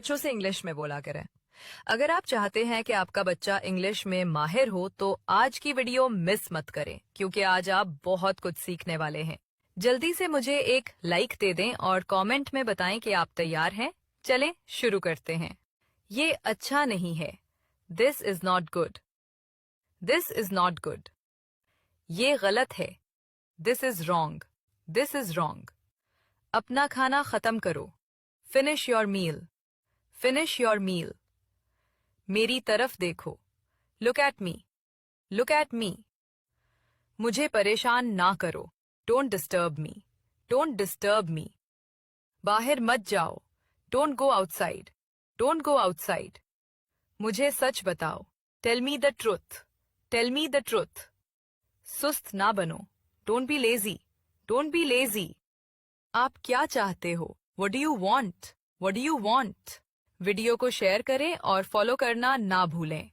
बच्चों से इंग्लिश में बोला करें। अगर आप चाहते हैं कि आपका बच्चा इंग्लिश में माहिर हो तो आज की वीडियो मिस मत करें, क्योंकि आज आप बहुत कुछ सीखने वाले हैं। जल्दी से मुझे एक लाइक दे दें और कमेंट में बताएं कि आप तैयार हैं। चलें शुरू करते हैं। ये अच्छा नहीं है। This is not good. This is not good. ये गलत है। This is wrong. This is wrong. अपना खाना खत्म करो। Finish your meal. Finish your meal. मेरी तरफ देखो। Look at me. Look at me. मुझे परेशान ना करो। Don't disturb me. Don't disturb me. बाहर मत जाओ। Don't go outside. Don't go outside. मुझे सच बताओ। Tell me the truth. Tell me the truth. सुस्त ना बनो। Don't be lazy. Don't be lazy. आप क्या चाहते हो? What do you want? What do you want? Video को शेयर करें और फॉलो करना ना भूलें।